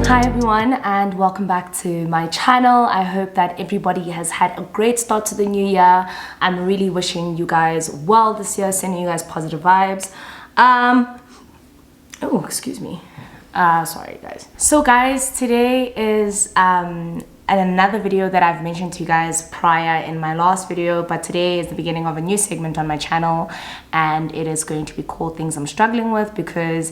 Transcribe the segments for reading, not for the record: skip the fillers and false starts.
Hi everyone, and welcome back to my channel. I hope that everybody has had a great start to the new year. I'm really wishing you guys well this year, sending you guys positive vibes. Oh, excuse me. Sorry guys. So guys, today is another video that I've mentioned to you guys prior in my last video, but today is the beginning of a new segment on my channel, and it is going to be called Things I'm Struggling With, because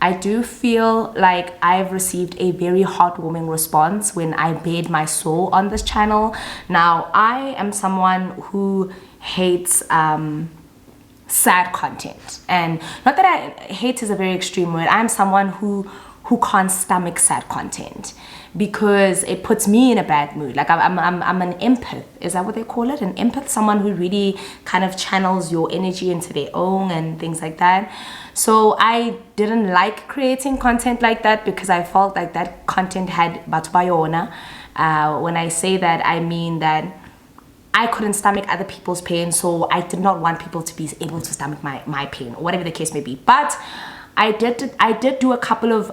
I do feel like I've received a very heartwarming response when I bared my soul on this channel. Now, I am someone who hates sad content, and not that hate is a very extreme word. I'm someone who can't stomach sad content because it puts me in a bad mood. Like I'm an empath. Is that what they call it? An empath, someone who really kind of channels your energy into their own and things like that. So I didn't like creating content like that because I felt like that content had batbayona. When I say that, I mean that I couldn't stomach other people's pain, so I did not want people to be able to stomach my pain, or whatever the case may be. But I did do a couple of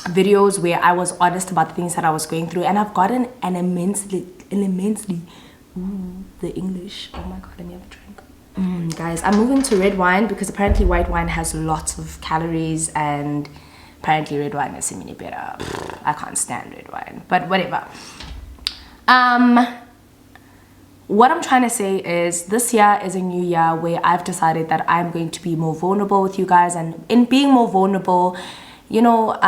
videos where I was honest about the things that I was going through, and I've gotten an immensely the English. Oh my god, let me have a drink. Guys, I'm moving to red wine because apparently white wine has lots of calories, and apparently red wine is similarly better. I can't stand red wine, but whatever. What I'm trying to say is this year is a new year where I've decided that I'm going to be more vulnerable with you guys, and in being more vulnerable, you know,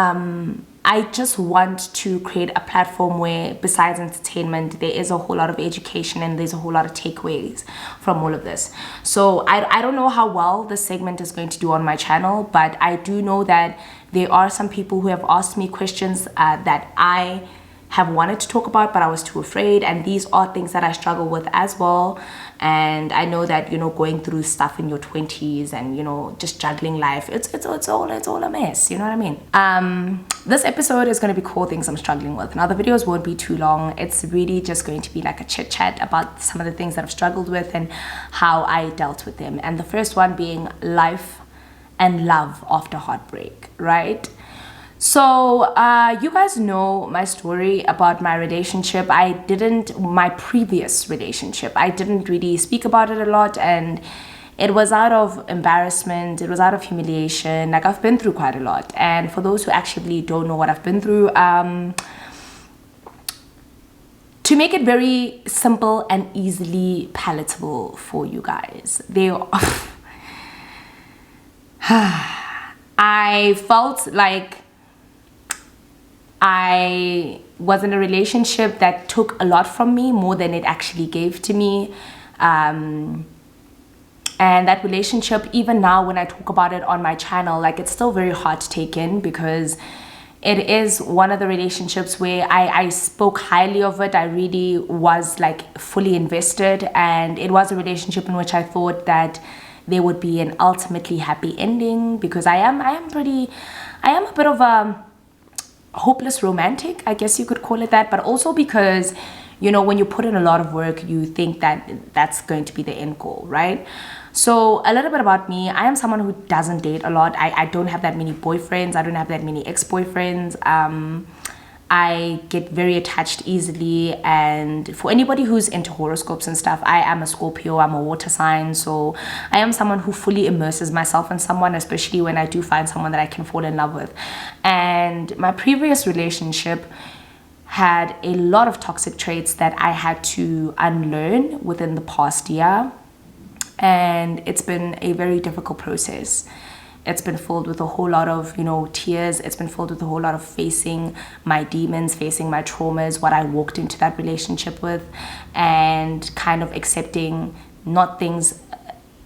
I just want to create a platform where besides entertainment, there is a whole lot of education and there's a whole lot of takeaways from all of this. So I don't know how well this segment is going to do on my channel, but I do know that there are some people who have asked me questions that I have wanted to talk about, but I was too afraid, and these are things that I struggle with as well. And I know that, you know, going through stuff in your 20s and, you know, just juggling life, it's all a mess, you know what I mean? This episode is going to be called Things I'm Struggling With. Now the videos won't be too long. It's really just going to be like a chit chat about some of the things that I've struggled with and how I dealt with them. And the first one being life and love after heartbreak, right? So you guys know my story about my relationship. My previous relationship, I didn't really speak about it a lot, and it was out of embarrassment, it was out of humiliation. Like, I've been through quite a lot, and for those who actually don't know what I've been through, to make it very simple and easily palatable for you guys, I felt like I was in a relationship that took a lot from me, more than it actually gave to me. And that relationship, even now when I talk about it on my channel, like, it's still very hard to take in, because it is one of the relationships where I spoke highly of it. I really was like fully invested, and it was a relationship in which I thought that there would be an ultimately happy ending, because I am a bit of a hopeless romantic, I guess you could call it that, but also because, you know, when you put in a lot of work, you think that that's going to be the end goal, right? So a little bit about me. I am someone who doesn't date a lot. I don't have that many boyfriends. I don't have that many ex-boyfriends. I get very attached easily, and for anybody who's into horoscopes and stuff, I am a Scorpio, I'm a water sign, so I am someone who fully immerses myself in someone, especially when I do find someone that I can fall in love with. And my previous relationship had a lot of toxic traits that I had to unlearn within the past year, and it's been a very difficult process. It's been filled with a whole lot of, you know, tears. It's been filled with a whole lot of facing my demons, facing my traumas, what I walked into that relationship with, and kind of accepting not things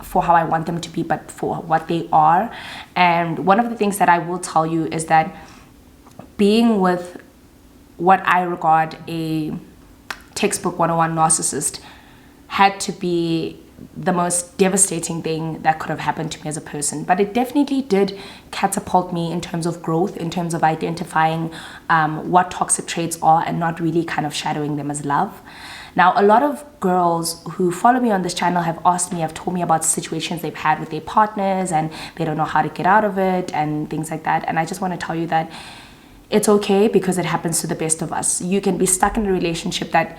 for how I want them to be, but for what they are. And one of the things that I will tell you is that being with what I regard a textbook 101 narcissist had to be the most devastating thing that could have happened to me as a person. But it definitely did catapult me in terms of growth, in terms of identifying what toxic traits are and not really kind of shadowing them as love. Now, a lot of girls who follow me on this channel have asked me, have told me about situations they've had with their partners and they don't know how to get out of it and things like that. And I just want to tell you that it's okay because it happens to the best of us. You can be stuck in a relationship that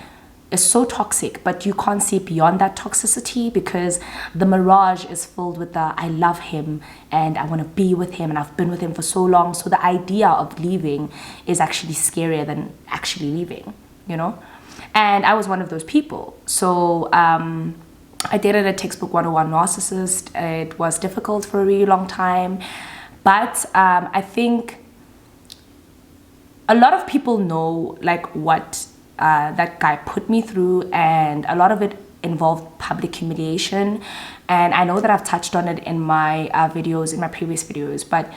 is so toxic, but you can't see beyond that toxicity because the mirage is filled with the I love him and I want to be with him and I've been with him for so long. So the idea of leaving is actually scarier than actually leaving, you know? And I was one of those people. So I dated a textbook 101 narcissist. It was difficult for a really long time. But I think a lot of people know like what that guy put me through, and a lot of it involved public humiliation. And I know that I've touched on it in my videos, in my previous videos, but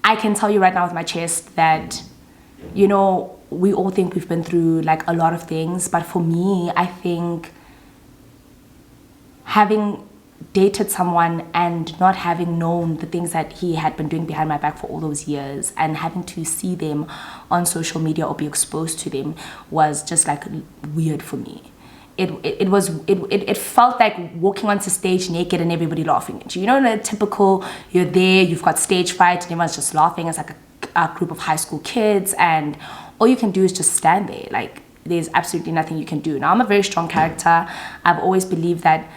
I can tell you right now with my chest that, you know, we all think we've been through like a lot of things, but for me, I think having dated someone and not having known the things that he had been doing behind my back for all those years and having to see them on social media or be exposed to them was just like weird for me. It felt like walking onto stage naked and everybody laughing at you. You know, the typical, you're there, you've got stage fright and everyone's just laughing. It's like a group of high school kids and all you can do is just stand there. Like there's absolutely nothing you can do. Now I'm a very strong character. I've always believed that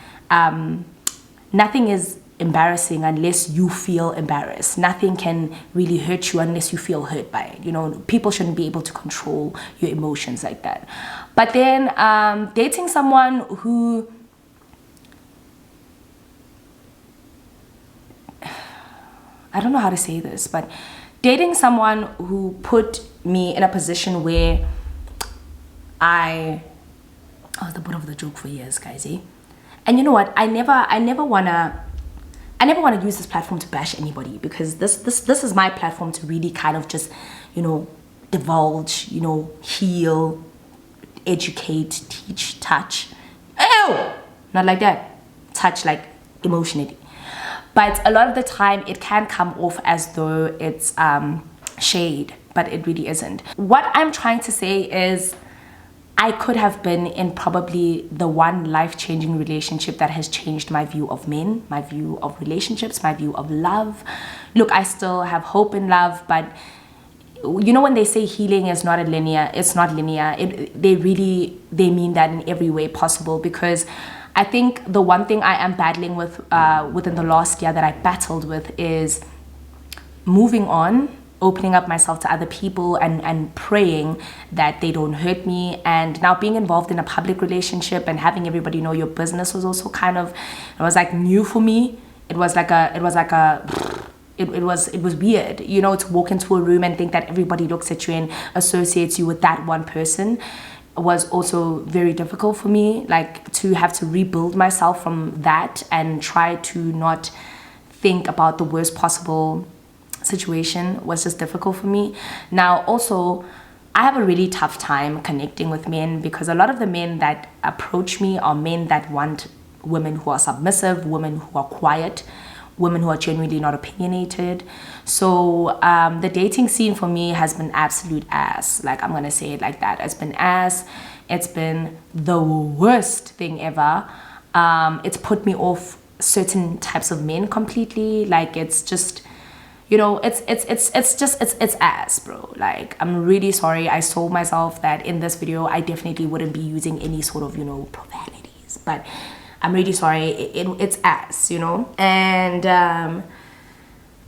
nothing is embarrassing unless you feel embarrassed. Nothing can really hurt you unless you feel hurt by it. You know, people shouldn't be able to control your emotions like that. But then dating someone who, I don't know how to say this, but dating someone who put me in a position where I was the butt of the joke for years, guys, eh? And you know what? I never wanna use this platform to bash anybody, because this is my platform to really kind of just, you know, divulge, you know, heal, educate, teach, touch. Ew! Not like that. Touch like emotionally. But a lot of the time it can come off as though it's shade, but it really isn't. What I'm trying to say is I could have been in probably the one life-changing relationship that has changed my view of men, my view of relationships, my view of love. Look, I still have hope in love, but you know when they say healing is not linear, it's not linear. They mean that in every way possible, because I think the one thing I am battling with within the last year that I battled with is moving on, opening up myself to other people and praying that they don't hurt me. And now being involved in a public relationship and having everybody know your business was also kind of, it was like new for me. It was weird, you know, to walk into a room and think that everybody looks at you and associates you with that one person was also very difficult for me. Like to have to rebuild myself from that and try to not think about the worst possible situation was just difficult for me. Now also I have a really tough time connecting with men, because a lot of the men that approach me are men that want women who are submissive, women who are quiet, women who are genuinely not opinionated. So the dating scene for me has been absolute ass. Like, I'm gonna say it like that. It's been ass. It's been the worst thing ever. It's put me off certain types of men completely. Like, it's just, you know, it's ass, bro. Like, I'm really sorry. I told myself that in this video I definitely wouldn't be using any sort of, you know, profanities, but I'm really sorry. It's ass, you know. And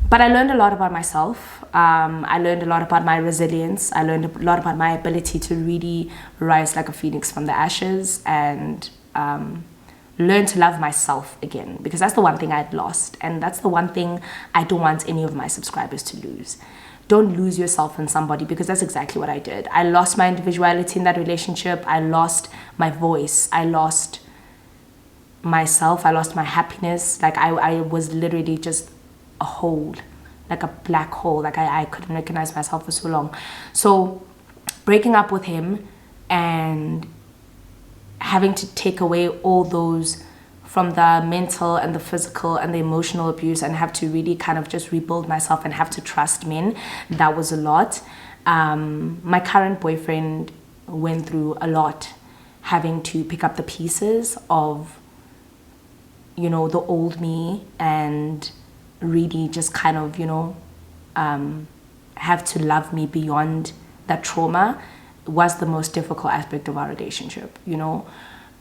but I learned a lot about myself. I learned a lot about my resilience. I learned a lot about my ability to really rise like a phoenix from the ashes and learn to love myself again, because that's the one thing I'd lost, and that's the one thing I don't want any of my subscribers to lose. Don't lose yourself in somebody, because that's exactly what I did. I lost my individuality in that relationship. I lost my voice. I lost myself. I lost my happiness. Like, I was literally just a hole, like a black hole. Like, I couldn't recognize myself for so long. So breaking up with him and having to take away all those from the mental and the physical and the emotional abuse, and have to really kind of just rebuild myself and have to trust men, that was a lot. My current boyfriend went through a lot, having to pick up the pieces of, you know, the old me, and really just kind of, you know, have to love me beyond that trauma was the most difficult aspect of our relationship, you know.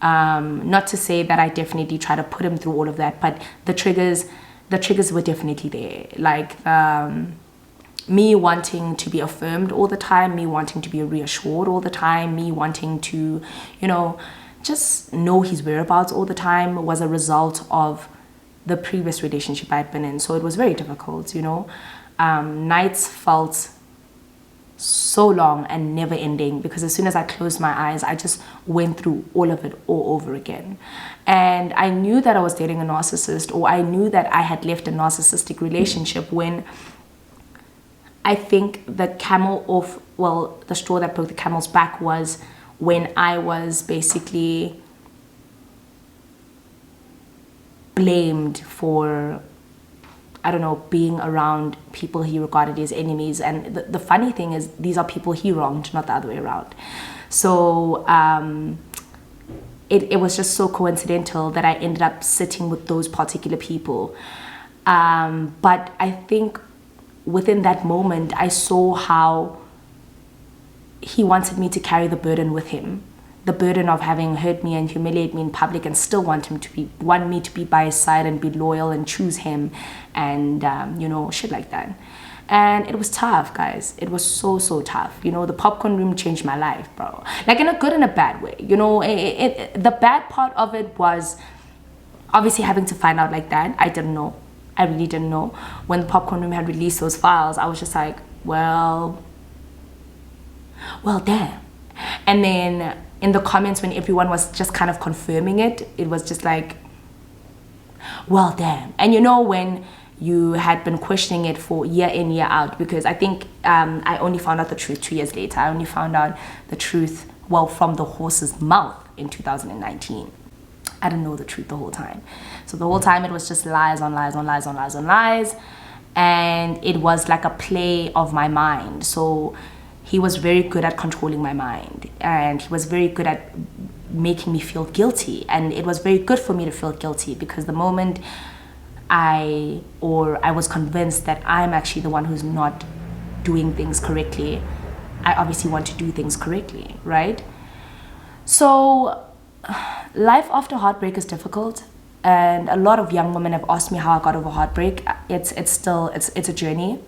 Not to say that I definitely try to put him through all of that, but the triggers were definitely there. Like me wanting to be affirmed all the time, me wanting to be reassured all the time, me wanting to, you know, just know his whereabouts all the time was a result of the previous relationship I'd been in. So it was very difficult, you know. Nights felt so long and never ending, because as soon as I closed my eyes, I just went through all of it all over again. And I knew that I was dating a narcissist, or I knew that I had left a narcissistic relationship, when I think the straw that broke the camel's back was when I was basically blamed for, I don't know, being around people he regarded as enemies. And the funny thing is, these are people he wronged, not the other way around. So it was just so coincidental that I ended up sitting with those particular people. But I think within that moment, I saw how he wanted me to carry the burden with him. The burden of having hurt me and humiliate me in public, and still want me to be by his side and be loyal and choose him, and you know, shit like that. And it was tough, guys. It was so tough. You know, the popcorn room changed my life, bro. Like, in a good and a bad way. You know, the bad part of it was obviously having to find out like that. I didn't know. I really didn't know. When the popcorn room had released those files, I was just like, well, damn. And then in the comments, when everyone was just kind of confirming it, it was just like, well, damn. And you know, when you had been questioning it for year in, year out, because I think I only found out the truth 2 years later. I only found out the truth, well, from the horse's mouth in 2019. I didn't know the truth the whole time. So the whole time it was just lies on lies on lies on lies on lies. And it was like a play of my mind. So he was very good at controlling my mind, and he was very good at making me feel guilty. And it was very good for me to feel guilty, because the moment I was convinced that I'm actually the one who's not doing things correctly, I obviously want to do things correctly, right? So life after heartbreak is difficult, and a lot of young women have asked me how I got over heartbreak. It's a journey.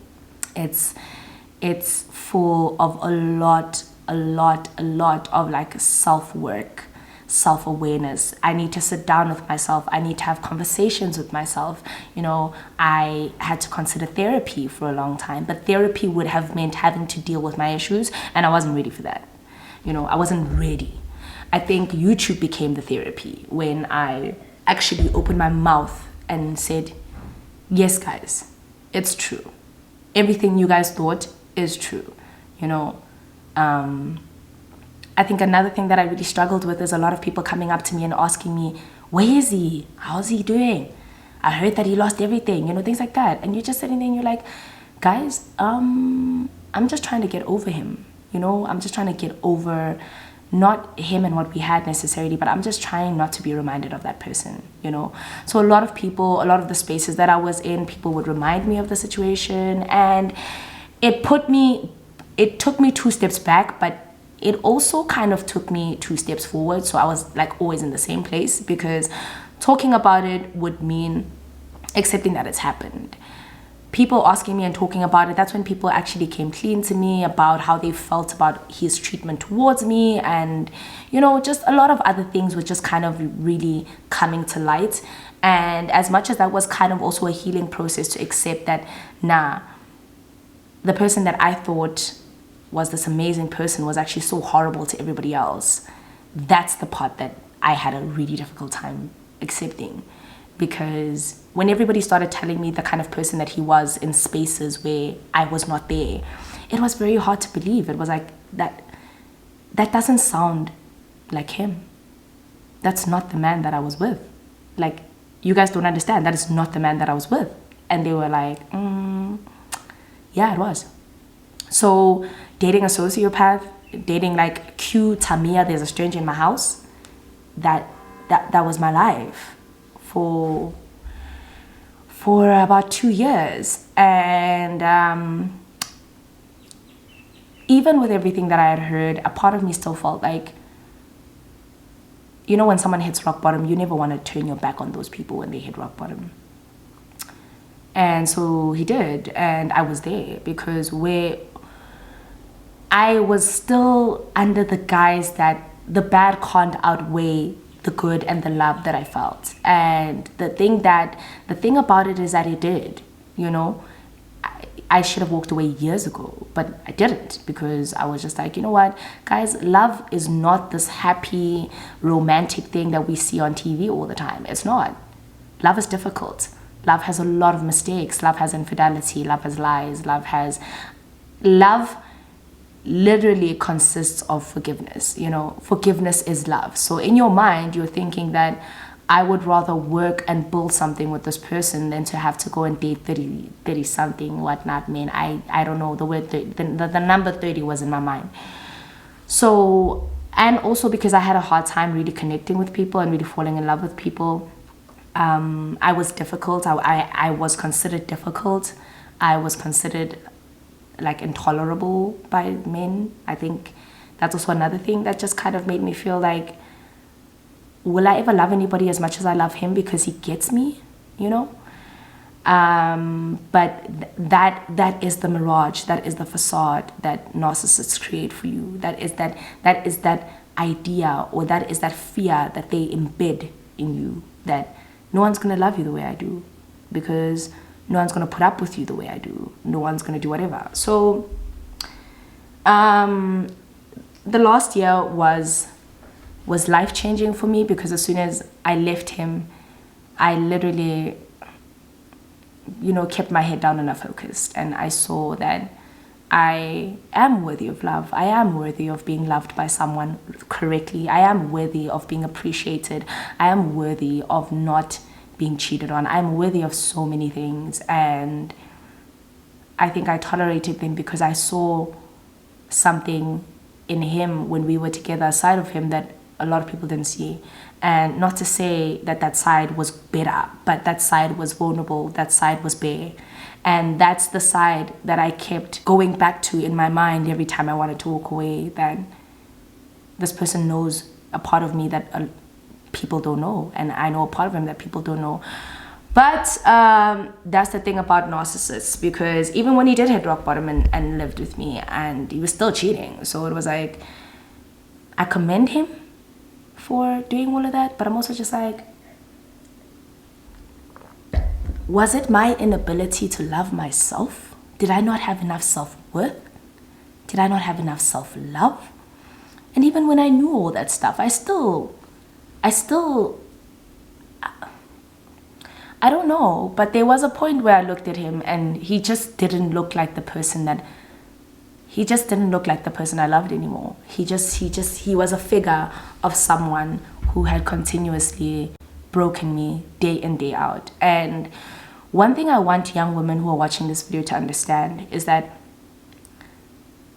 It's full of a lot of like self-work, self-awareness. I need to sit down with myself. I need to have conversations with myself. You know, I had to consider therapy for a long time, but therapy would have meant having to deal with my issues, and I wasn't ready for that. You know, I wasn't ready. I think YouTube became the therapy when I actually opened my mouth and said, yes, guys, it's true. Everything you guys thought is true. You know, I think another thing that I really struggled with is a lot of people coming up to me and asking me, where is he? How's he doing? I heard that he lost everything, you know, things like that. And you're just sitting there and you're like, guys, I'm just trying to get over him. You know, I'm just trying to get over not him and what we had necessarily, but I'm just trying not to be reminded of that person, you know. So a lot of people, a lot of the spaces that I was in, people would remind me of the situation, and it took me 2 steps back, but it also kind of took me 2 steps forward. So I was like always in the same place, because talking about it would mean accepting that it's happened. People asking me and talking about it, that's when people actually came clean to me about how they felt about his treatment towards me, and you know, just a lot of other things were just kind of really coming to light. And as much as that was kind of also a healing process to accept that, nah, the person that I thought was this amazing person was actually so horrible to everybody else. That's the part that I had a really difficult time accepting, because when everybody started telling me the kind of person that he was in spaces where I was not there, it was very hard to believe. It was like, that doesn't sound like him. That's not the man that I was with. Like, you guys don't understand, that is not the man that I was with. And they were like, yeah, it was. So dating a sociopath, dating like Q Tamia, there's a stranger in my house, that was my life for about 2 years. And even with everything that I had heard, a part of me still felt like, you know, when someone hits rock bottom, you never want to turn your back on those people when they hit rock bottom. And so he did, and I was there because I was still under the guise that the bad can't outweigh the good and the love that I felt. And the thing about it is that it did, you know. I should have walked away years ago, but I didn't, because I was just like, you know what, guys, love is not this happy, romantic thing that we see on TV all the time. It's not. Love is difficult. Love has a lot of mistakes. Love has infidelity. Love has lies. Love literally consists of forgiveness. You know, forgiveness is love. So in your mind, you're thinking that I would rather work and build something with this person than to have to go and date 30 something, whatnot. Man, I don't know, the word, the number 30 was in my mind. So, and also because I had a hard time really connecting with people and really falling in love with people. I was difficult. I was considered difficult. I was considered like intolerable by men. I think that's also another thing that just kind of made me feel like, will I ever love anybody as much as I love him because he gets me, you know? But that is the mirage, that is the facade that narcissists create for you. That is that idea, or that is that fear that they embed in you, that no one's gonna love you the way I do, because no one's gonna put up with you the way I do. No one's gonna do whatever. So the last year was life-changing for me, because as soon as I left him, I literally, you know, kept my head down and I focused, and I saw that I am worthy of love. I am worthy of being loved by someone correctly. I am worthy of being appreciated. I am worthy of not being cheated on. I'm worthy of so many things, and I think I tolerated them because I saw something in him when we were together, a side of him that a lot of people didn't see. And not to say that that side was better, but that side was vulnerable, that side was bare. And that's the side that I kept going back to in my mind every time I wanted to walk away, that this person knows a part of me that people don't know, and I know a part of him that people don't know. But that's the thing about narcissists, because even when he did hit rock bottom and lived with me, and he was still cheating, so it was like, I commend him for doing all of that, but I'm also just like, was it my inability to love myself? Did I not have enough self-worth? Did I not have enough self-love? And even when I knew all that stuff, I don't know, but there was a point where I looked at him and he just didn't look like the person I loved anymore. He was a figure of someone who had continuously broken me day in, day out. And one thing I want young women who are watching this video to understand is that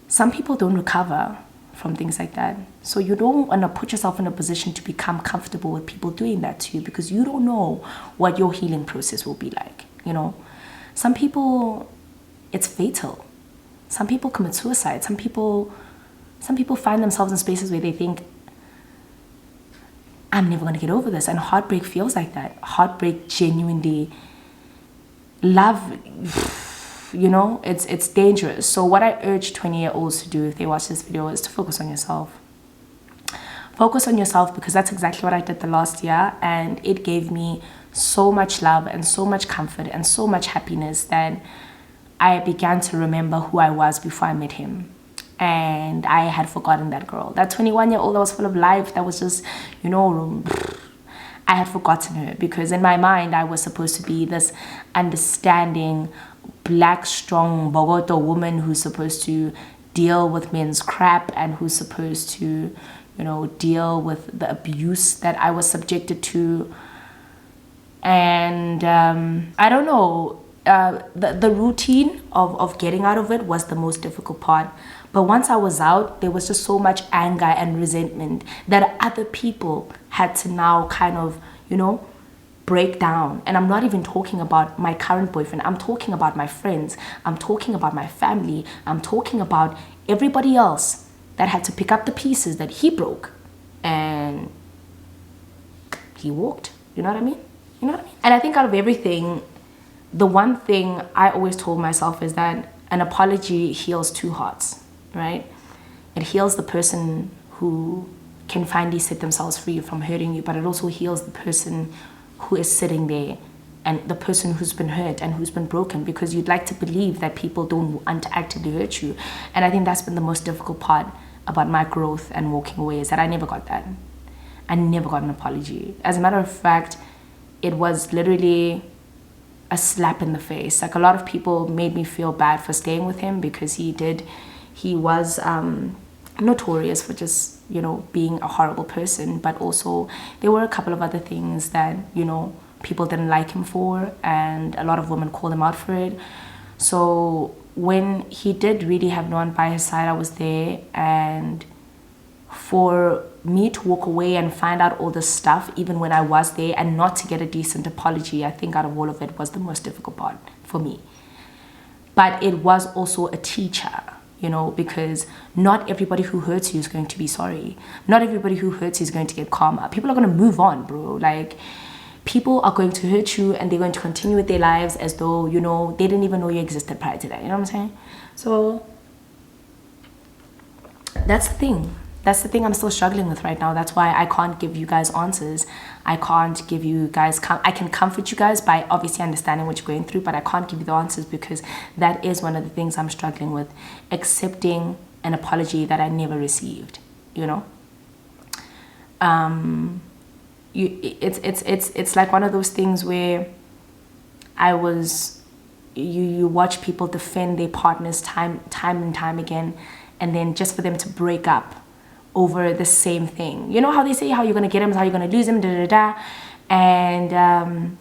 some people don't recover from things like that. So you don't want to put yourself in a position to become comfortable with people doing that to you, because you don't know what your healing process will be like, you know. Some people, it's fatal. Some people commit suicide. Some people find themselves in spaces where they think, I'm never going to get over this. And heartbreak feels like that. Heartbreak genuinely, love, you know, it's dangerous. So what I urge 20-year-olds to do if they watch this video is to focus on yourself. Focus on yourself, because that's exactly what I did the last year. And it gave me so much love and so much comfort and so much happiness that I began to remember who I was before I met him. And I had forgotten that girl. That 21-year-old that was full of life, that was just, you know, I had forgotten her, because in my mind, I was supposed to be this understanding, black, strong Bogota woman who's supposed to deal with men's crap and who's supposed to, you know, deal with the abuse that I was subjected to. And I don't know, the routine of getting out of it was the most difficult part. But once I was out, there was just so much anger and resentment that other people had to now kind of, you know, break down, and I'm not even talking about my current boyfriend, I'm talking about my friends, I'm talking about my family, I'm talking about everybody else that had to pick up the pieces that he broke, and he walked. You know what I mean? You know what I mean? And I think out of everything, the one thing I always told myself is that an apology heals two hearts, right? It heals the person who can finally set themselves free from hurting you, but it also heals the person who is sitting there and the person who's been hurt and who's been broken, because you'd like to believe that people don't want to actively hurt you. And I think that's been the most difficult part about my growth and walking away, is that I never got that. I never got an apology. As a matter of fact, it was literally a slap in the face. Like, a lot of people made me feel bad for staying with him, because he was notorious for just, you know, being a horrible person, but also there were a couple of other things that, you know, people didn't like him for, and a lot of women called him out for it. So when he did really have no one by his side, I was there, and for me to walk away and find out all this stuff, even when I was there, and not to get a decent apology, I think out of all of it was the most difficult part for me. But it was also a teacher, you know, because not everybody who hurts you is going to be sorry. Not everybody who hurts you is going to get karma. People are going to move on, bro. Like, people are going to hurt you and they're going to continue with their lives as though, you know, they didn't even know you existed prior to that. You know what I'm saying? So that's the thing. That's the thing I'm still struggling with right now. That's why I can't give you guys answers. I can't give you guys, I can comfort you guys by obviously understanding what you're going through, but I can't give you the answers, because that is one of the things I'm struggling with, accepting an apology that I never received, you know? It's like one of those things where you watch people defend their partners time and time again, and then just for them to break up over the same thing. You know how they say how you're going to get him is how you're going to lose him, da da da. And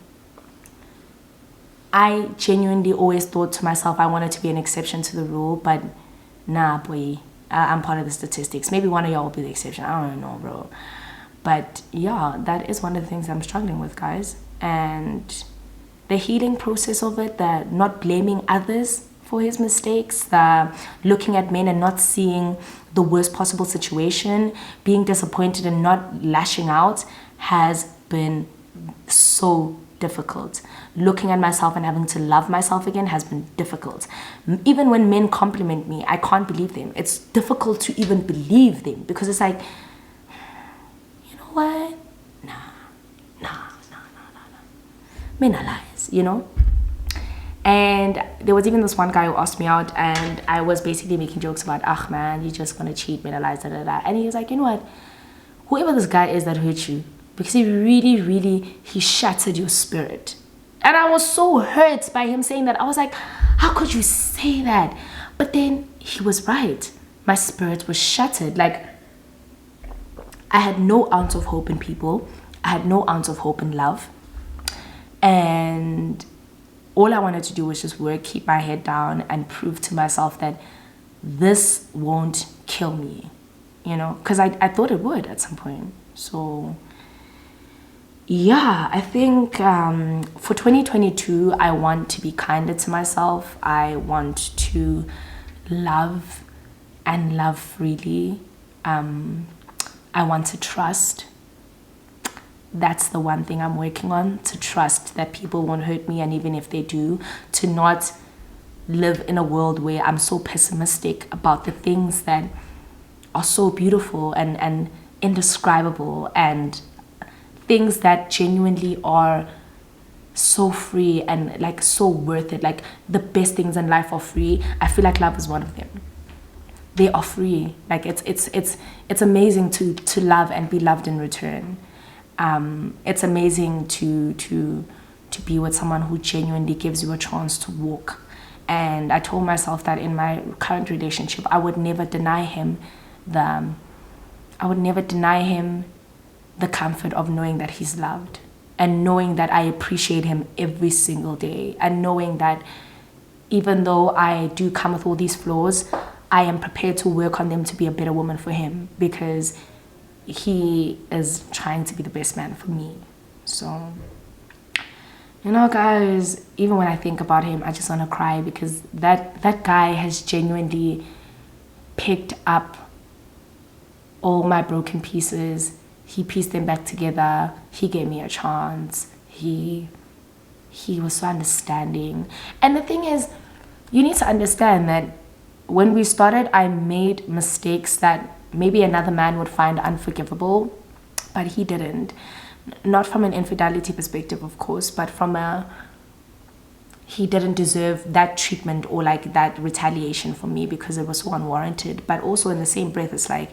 I genuinely always thought to myself I wanted to be an exception to the rule, but nah, boy, I'm part of the statistics. Maybe one of y'all will be the exception. I don't know, bro. But yeah, that is one of the things I'm struggling with, guys. And the healing process of it, the not blaming others for his mistakes, the looking at men and not seeing the worst possible situation, being disappointed and not lashing out, has been so difficult. Looking at myself and having to love myself again has been difficult. Even when men compliment me, I can't believe them. It's difficult to even believe them, because it's like, you know what? Nah. Men are liars, you know? And there was even this one guy who asked me out, and I was basically making jokes about, ah man, you're just gonna cheat, men are liars, da da da. And he was like, you know what? Whoever this guy is that hurt you, because he really shattered your spirit. And I was so hurt by him saying that. I was like, how could you say that? But then he was right. My spirit was shattered. Like, I had no ounce of hope in people. I had no ounce of hope in love. And all I wanted to do was just work, keep my head down, and prove to myself that this won't kill me, you know, because I thought it would at some point. So yeah, I think for 2022, I want to be kinder to myself. I want to love and love freely. I want to trust. That's the one thing I'm working on, to trust that people won't hurt me, and even if they do, to not live in a world where I'm so pessimistic about the things that are so beautiful and indescribable, and things that genuinely are so free and like so worth it. Like, the best things in life are free. I feel like love is one of them. They are free. Like, it's amazing to love and be loved in return. It's amazing to be with someone who genuinely gives you a chance to walk. And I told myself that in my current relationship, I would never deny him the comfort of knowing that he's loved, and knowing that I appreciate him every single day, and knowing that even though I do come with all these flaws, I am prepared to work on them to be a better woman for him, because he is trying to be the best man for me. So You know, guys, even when I think about him, I just want to cry, because that guy has genuinely picked up all my broken pieces. He pieced them back together. He gave me a chance. He was so understanding. And the thing is, you need to understand that when we started, I made mistakes that maybe another man would find unforgivable, but he didn't. Not from an infidelity perspective, of course, but from he didn't deserve that treatment or like that retaliation from me, because it was so unwarranted. But also in the same breath, it's like,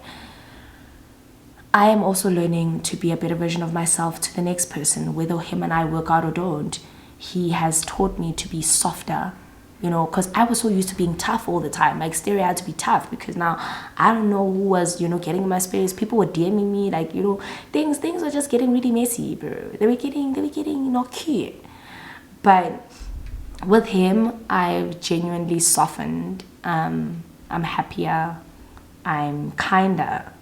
I am also learning to be a better version of myself to the next person, whether him and I work out or don't. He has taught me to be softer, you know, because I was so used to being tough all the time. My exterior had to be tough, because now I don't know who was, you know, getting in my space. People were DMing me, like, you know, things were just getting really messy, bro. They were getting not cute. But with him, I've genuinely softened. I'm happier. I'm kinder.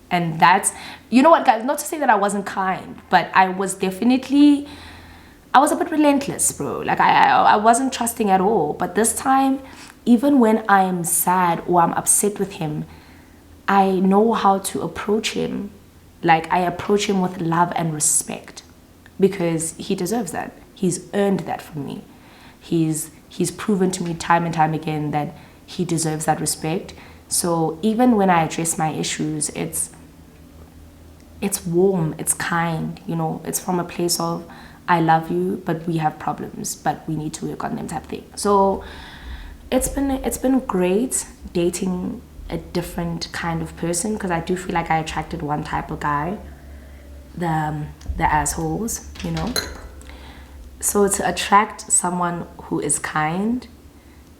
And that's, you know what, guys, not to say that I wasn't kind, but I was definitely, I was a bit relentless, bro. Like, I wasn't trusting at all. But this time, even when I'm sad or I'm upset with him, I know how to approach him. Like, I approach him with love and respect, because he deserves that. He's earned that from me. He's proven to me time and time again that he deserves that respect. So even when I address my issues, it's warm, it's kind, you know, it's from a place of, I love you, but we have problems, but we need to work on them type thing. So it's been great dating a different kind of person, because I do feel like I attracted one type of guy, the assholes, you know. So to attract someone who is kind,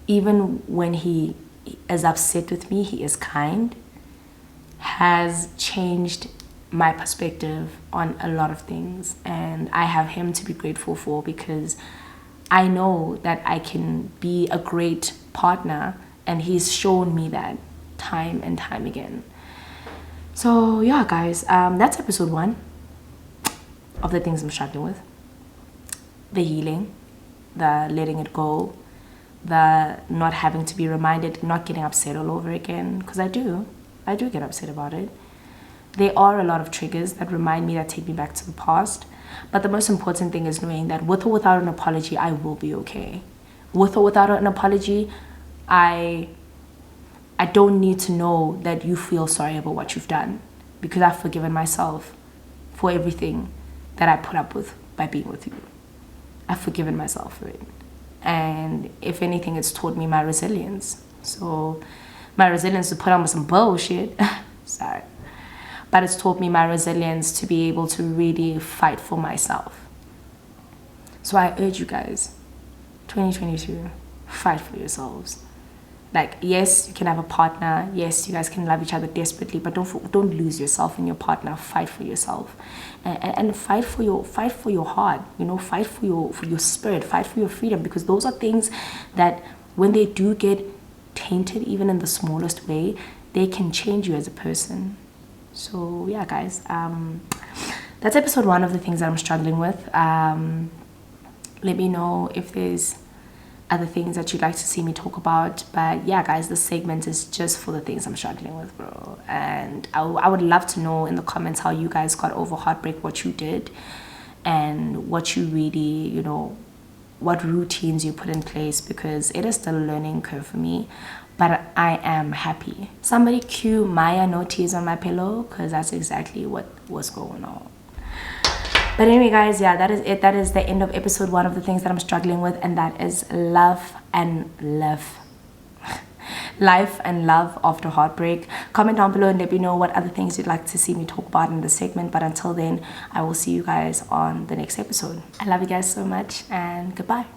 even when he is upset with me, he is kind, has changed my perspective on a lot of things. And I have him to be grateful for, because I know that I can be a great partner, and he's shown me that time and time again. So yeah, guys, that's episode 1 of the things I'm struggling with. The healing, the letting it go, the not having to be reminded, not getting upset all over again, because I do get upset about it. There are a lot of triggers that remind me, that take me back to the past. But the most important thing is knowing that with or without an apology, I will be okay. With or without an apology, I don't need to know that you feel sorry about what you've done, because I've forgiven myself for everything that I put up with by being with you. I've forgiven myself for it. And if anything, it's taught me my resilience. So my resilience to put on with some bullshit, sorry. But it's taught me my resilience to be able to really fight for myself. So I urge you guys, 2022, fight for yourselves. Like, yes, you can have a partner. Yes, you guys can love each other desperately, but don't lose yourself in your partner. Fight for yourself, and fight for your heart. You know, fight for your spirit. Fight for your freedom, because those are things that, when they do get tainted, even in the smallest way, they can change you as a person. So yeah, guys, that's episode 1 of the things that I'm struggling with. Let me know if there's other things that you'd like to see me talk about. But yeah, guys, this segment is just for the things I'm struggling with, bro. And I would love to know in the comments how you guys got over heartbreak, what you did, and what you really, you know, what routines you put in place, because it is still a learning curve for me. But I am happy. Somebody cue Maya No Tears on My Pillow, because that's exactly what was going on. But anyway, guys, yeah, that is it. That is the end of episode 1 of the things that I'm struggling with, and that is life and love after heartbreak. Comment down below and let me know what other things you'd like to see me talk about in this segment. But until then, I will see you guys on the next episode. I love you guys so much, and goodbye.